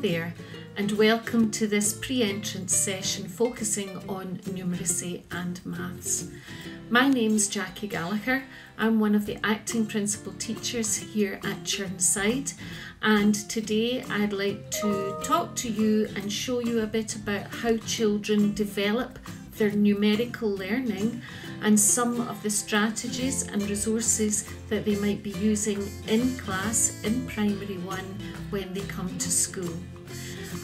there, and welcome to this pre-entrance session focusing on numeracy and maths. My name's Jackie Gallagher. I'm one of the acting principal teachers here at Churnside, and today I'd like to talk to you and show you a bit about how children develop their numerical learning and some of the strategies and resources that they might be using in class in primary 1 when they come to school.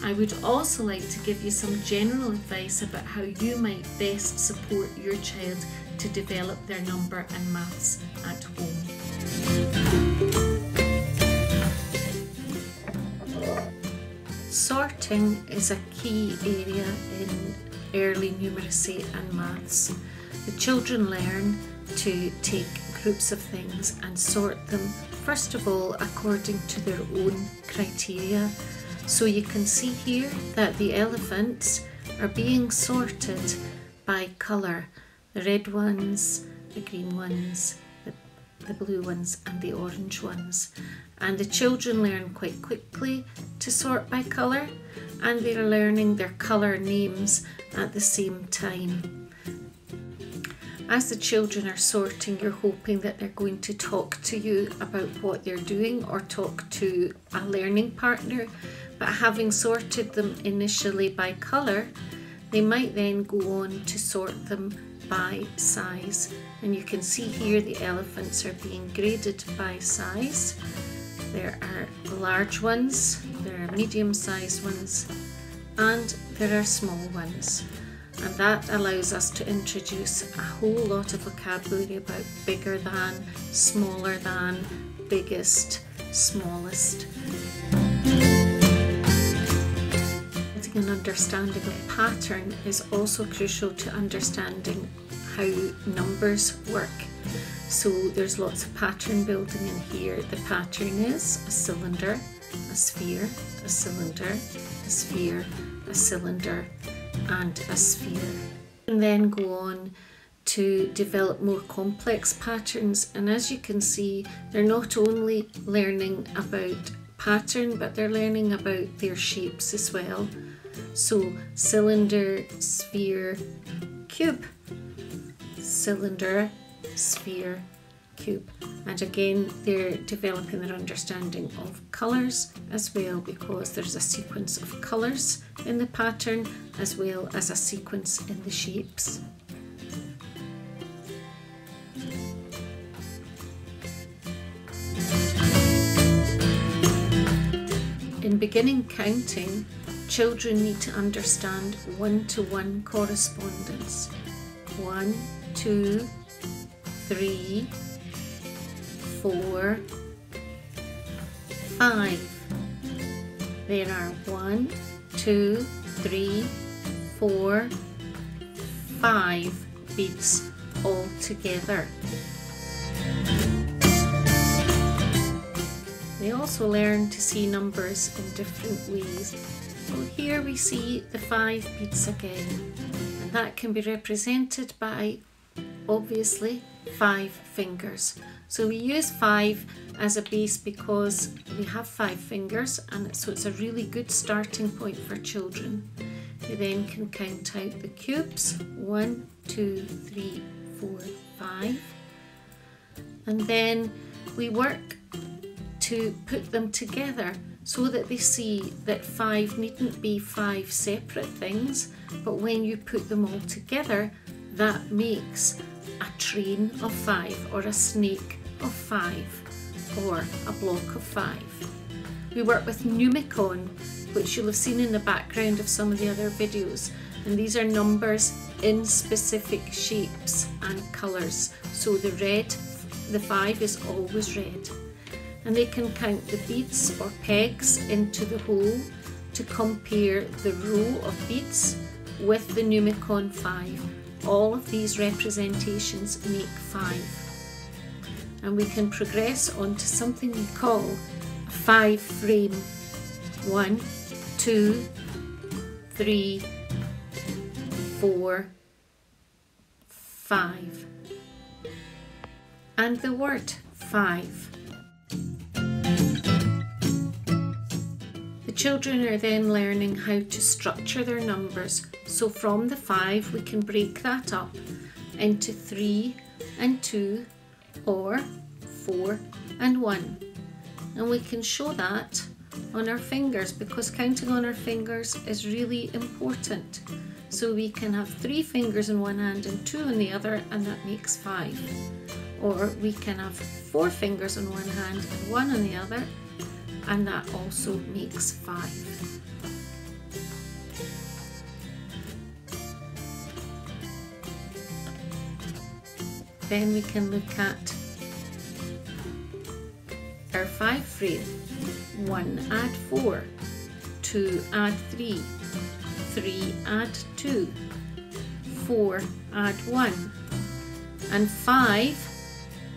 I would also like to give you some general advice about how you might best support your child to develop their number and maths at home. Sorting is a key area in early numeracy and maths. The children learn to take groups of things and sort them, first of all, according to their own criteria. So you can see here that the elephants are being sorted by colour. The red ones, the green ones, the blue ones and the orange ones. And the children learn quite quickly to sort by colour, and they're learning their colour names at the same time. As the children are sorting, you're hoping that they're going to talk to you about what they're doing or talk to a learning partner. But having sorted them initially by colour, they might then go on to sort them by size. And you can see here the elephants are being graded by size. There are large ones, there are medium-sized ones, and there are small ones. And that allows us to introduce a whole lot of vocabulary about bigger than, smaller than, biggest, smallest. Getting an understanding of pattern is also crucial to understanding how numbers work. So there's lots of pattern building in here. The pattern is a cylinder, a sphere, a cylinder, a sphere, a cylinder, and a sphere. And then go on to develop more complex patterns. And as you can see, they're not only learning about pattern, but they're learning about their shapes as well. So cylinder, sphere, cube, cylinder, sphere, cube. And again, they're developing their understanding of colours as well, because there's a sequence of colours in the pattern as well as a sequence in the shapes. In beginning counting, children need to understand one-to-one correspondence. 1, 2, 3, 4, 5. There are 1, 2, 3, 4, 5 beats all together. They also learn to see numbers in different ways. So here we see the 5 beats again, and that can be represented by, obviously, 5 fingers. So we use 5 as a base because we have 5 fingers, and so it's a really good starting point for children. They then can count out the cubes, 1, 2, 3, 4, 5. And then we work to put them together so that they see that 5 needn't be 5 separate things, but when you put them all together, that makes a train of 5 or a snake of 5 or a block of 5. We work with Numicon, which you'll have seen in the background of some of the other videos, and these are numbers in specific shapes and colours. So the 5 is always red. And they can count the beads or pegs into the hole to compare the row of beads with the Numicon 5. All of these representations make 5. And we can progress on to something we call a 5 frame. 1, 2, 3, 4, 5. And the word 5. Children are then learning how to structure their numbers. So from the 5 we can break that up into 3 and 2 or 4 and 1. And we can show that on our fingers because counting on our fingers is really important. So we can have 3 fingers in one hand and 2 in the other, and that makes 5. Or we can have 4 fingers in one hand and 1 in the other, and that also makes 5. Then we can look at our 5 frame. 1 add 4, 2 add 3, 3 add 2, 4 add 1, and 5,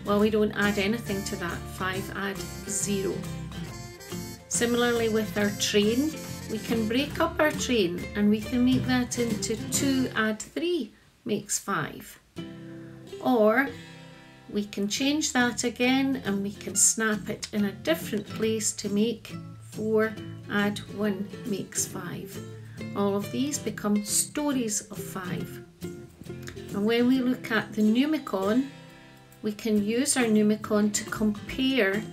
well, we don't add anything to that, 5 add 0. Similarly with our train, we can break up our train and we can make that into 2 add 3 makes 5. Or we can change that again and we can snap it in a different place to make 4 add 1 makes 5. All of these become stories of 5. And when we look at the Numicon, we can use our Numicon to compare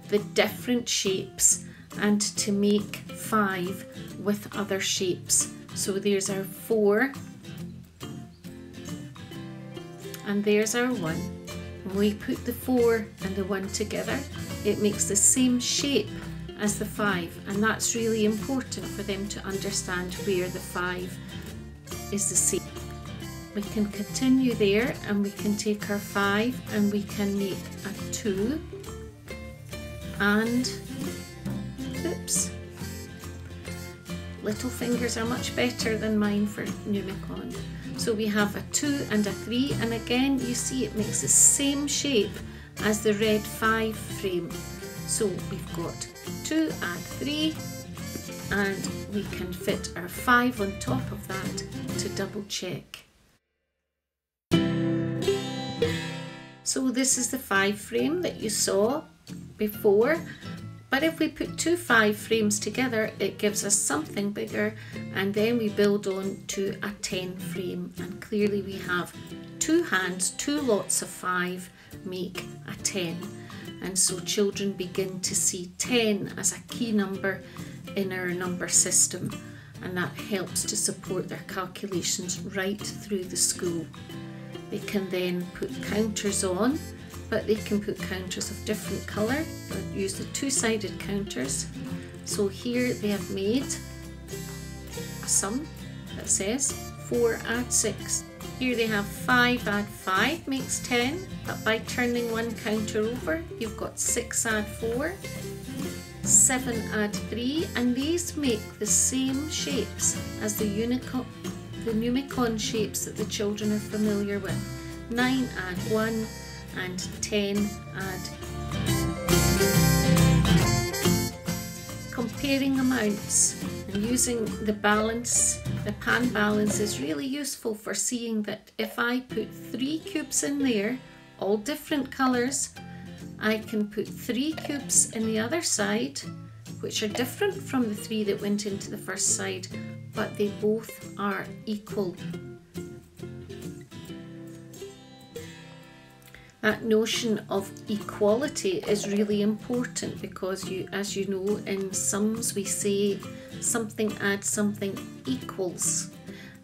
the different shapes and to make 5 with other shapes. So there's our 4 and there's our 1. When we put the 4 and the 1 together, it makes the same shape as the 5, and that's really important for them to understand where the 5 is the same. We can continue there and we can take our 5 and we can make a 2 and, oops, little fingers are much better than mine for Numicon. So we have a 2 and a 3, and again you see it makes the same shape as the red 5 frame. So we've got 2 add 3, and we can fit our 5 on top of that to double check. So this is the 5 frame that you saw before, but if we put 2 5 frames together, it gives us something bigger, and then we build on to a 10 frame, and clearly we have 2 hands, 2 lots of 5 make a 10. And so children begin to see 10 as a key number in our number system, and that helps to support their calculations right through the school. They can then put counters on, but they can put counters of different colour. They'll use the 2-sided counters. So here they have made a sum that says 4 add 6. Here they have 5 add 5 makes 10, but by turning one counter over, you've got 6 add 4, 7 add 3, and these make the same shapes as the Numicon shapes that the children are familiar with. 9 add 1, and 10 add. Comparing amounts and using the balance, the pan balance, is really useful for seeing that if I put 3 cubes in there, all different colours, I can put 3 cubes in the other side, which are different from the 3 that went into the first side, but they both are equal. That notion of equality is really important because as you know, in sums we say something adds something equals,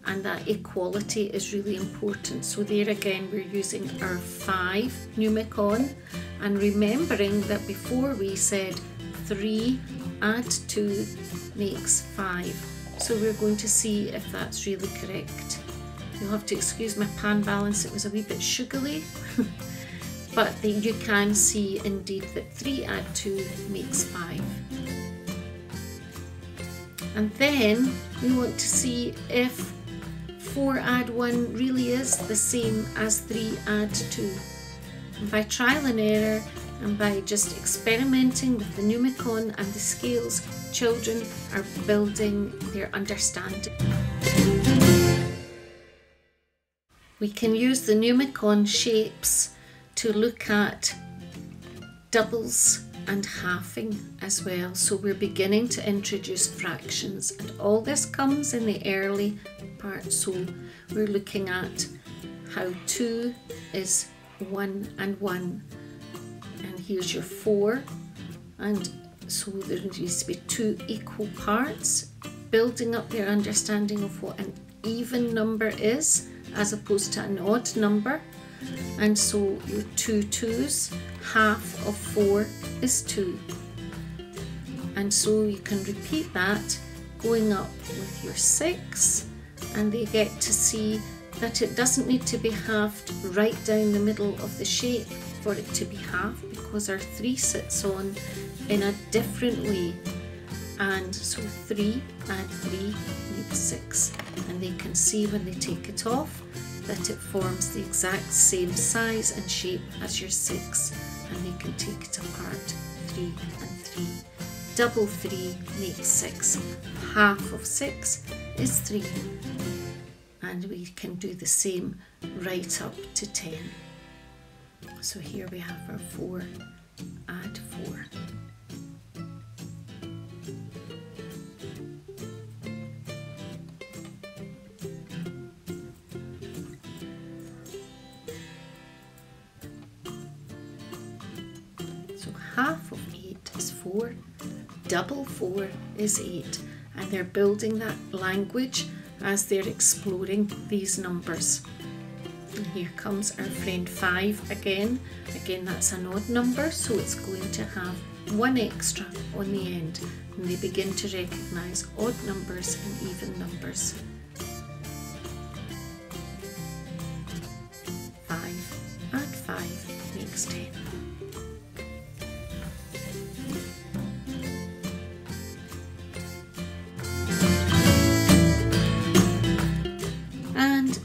and that equality is really important. So there again we're using our 5 Numicon, and remembering that before we said 3 add 2 makes 5. So we're going to see if that's really correct. You'll have to excuse my pan balance, it was a wee bit sugary. But you can see indeed that 3 add 2 makes 5. And then we want to see if 4 add 1 really is the same as 3 add 2. And by trial and error and by just experimenting with the Numicon and the scales, children are building their understanding. We can use the Numicon shapes to look at doubles and halving as well. So we're beginning to introduce fractions, and all this comes in the early part. So we're looking at how 2 is 1 and 1, and here's your 4, and so there needs to be 2 equal parts, building up your understanding of what an even number is as opposed to an odd number. And so your 2 2's, half of 4 is 2. And so you can repeat that going up with your 6, and they get to see that it doesn't need to be halved right down the middle of the shape for it to be halved, because our 3 sits on in a different way. And so 3 add 3 makes 6, and they can see when they take it off that it forms the exact same size and shape as your 6, and they can take it apart. 3 and 3. Double 3 makes 6. Half of 6 is 3. And we can do the same right up to 10. So here we have our 4, add 4. So half of 8 is 4, double 4 is 8, and they're building that language as they're exploring these numbers. And here comes our friend 5 again. Again, that's an odd number, so it's going to have 1 extra on the end, and they begin to recognise odd numbers and even numbers. 5 add 5 makes 10.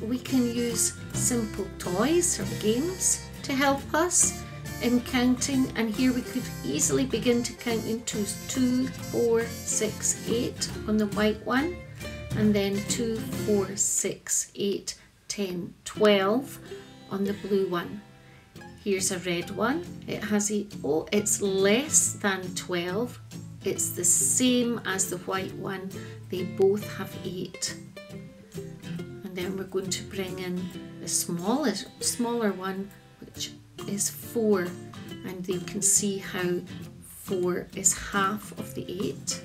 We can use simple toys or games to help us in counting, and here we could easily begin to count in twos. 2, 4, 6, 8 on the white one, and then 2, 4, 6, 8, 10, 12 on the blue one. Here's a red one. It has it's less than 12. It's the same as the white one. They both have 8. And then we're going to bring in the smaller one, which is 4, and you can see how 4 is half of the 8.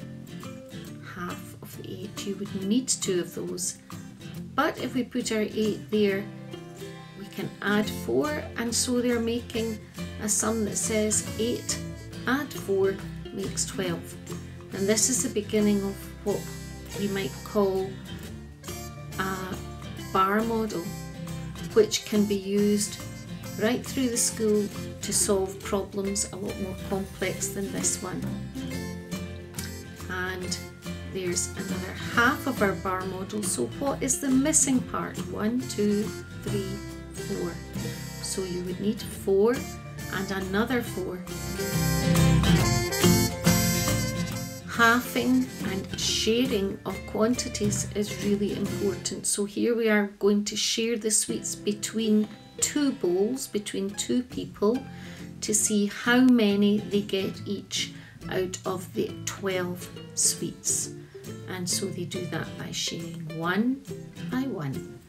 Half of the 8. You would need 2 of those, but if we put our 8 there, we can add 4, and so they're making a sum that says 8 add 4 makes 12. And this is the beginning of what we might call a bar model, which can be used right through the school to solve problems a lot more complex than this one. And there's another half of our bar model. So what is the missing part? 1, 2, 3, 4. So you would need 4 and another 4. Halving and sharing of quantities is really important. So here we are going to share the sweets between 2 bowls, between 2 people, to see how many they get each out of the 12 sweets. And so they do that by sharing 1 by 1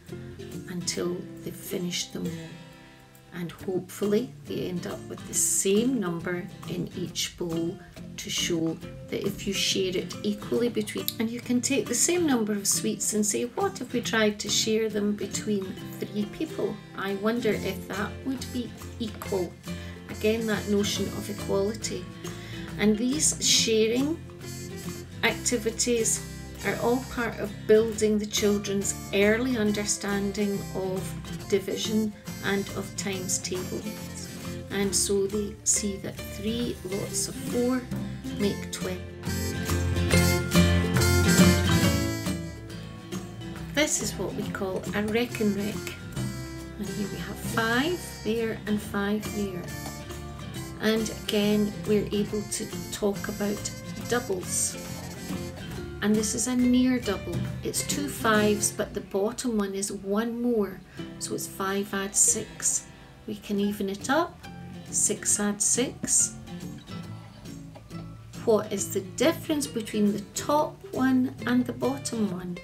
until they've finished them all. And hopefully they end up with the same number in each bowl to show that if you share it equally between, and you can take the same number of sweets and say, what if we tried to share them between 3 people? I wonder if that would be equal. Again, that notion of equality. And these sharing activities are all part of building the children's early understanding of division and of times tables. And so they see that 3 lots of 4 make 12. This is what we call a reckon wreck. And here we have 5 there and 5 there. And again, we're able to talk about doubles. And this is a near double. It's 2 5s, but the bottom one is 1 more. So it's 5 add 6. We can even it up. 6 add 6. what is the difference between the top one and the bottom one.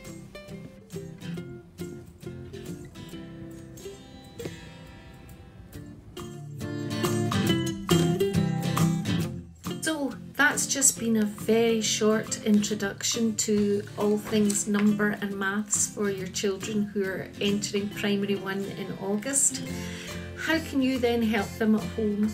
So that's just been a very short introduction to all things number and maths for your children who are entering primary 1 in August. How can you then help them at home?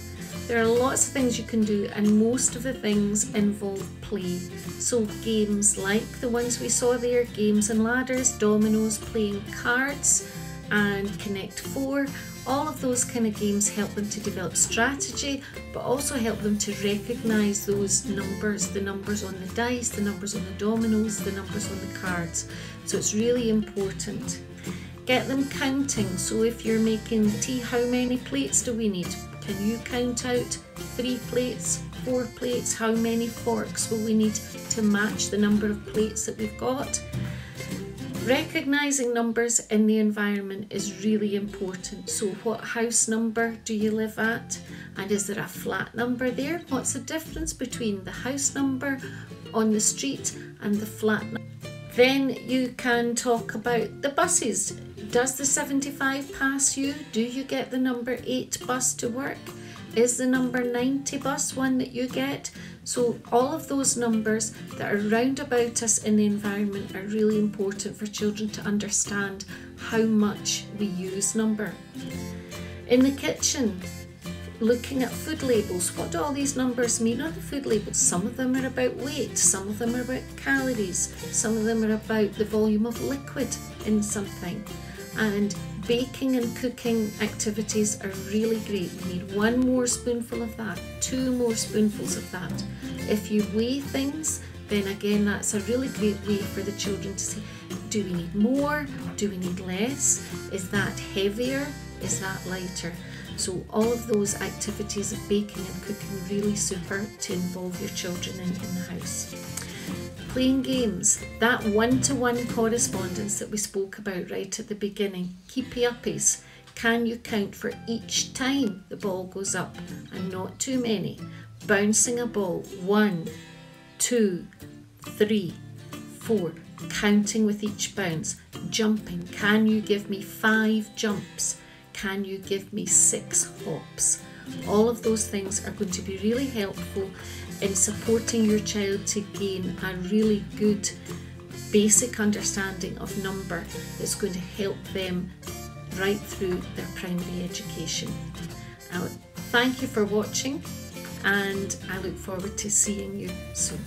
There are lots of things you can do, and most of the things involve play. So games like the ones we saw there, games and ladders, dominoes, playing cards and Connect 4, all of those kind of games help them to develop strategy, but also help them to recognise those numbers, the numbers on the dice, the numbers on the dominoes, the numbers on the cards. So it's really important. Get them counting. So if you're making tea, how many plates do we need? Can you count out 3 plates, 4 plates? How many forks will we need to match the number of plates that we've got? Recognising numbers in the environment is really important. So what house number do you live at? And is there a flat number there? What's the difference between the house number on the street and the flat number? Then you can talk about the buses. Does the 75 pass you? Do you get the number 8 bus to work? Is the number 90 bus one that you get? So all of those numbers that are round about us in the environment are really important for children to understand how much we use number. In the kitchen, looking at food labels, what do all these numbers mean on the food labels? Some of them are about weight, some of them are about calories, some of them are about the volume of liquid in something. And baking and cooking activities are really great. We need 1 more spoonful of that, 2 more spoonfuls of that. If you weigh things, then again, that's a really great way for the children to see, do we need more? Do we need less? Is that heavier? Is that lighter? So all of those activities of baking and cooking are really super to involve your children in the house. Playing games, that one-to-one correspondence that we spoke about right at the beginning. Keepy uppies. Can you count for each time the ball goes up and not too many? Bouncing a ball, 1, 2, 3, 4. Counting with each bounce. Jumping, can you give me 5 jumps? Can you give me 6 hops? All of those things are going to be really helpful in supporting your child to gain a really good basic understanding of number that's going to help them right through their primary education. Thank you for watching, and I look forward to seeing you soon.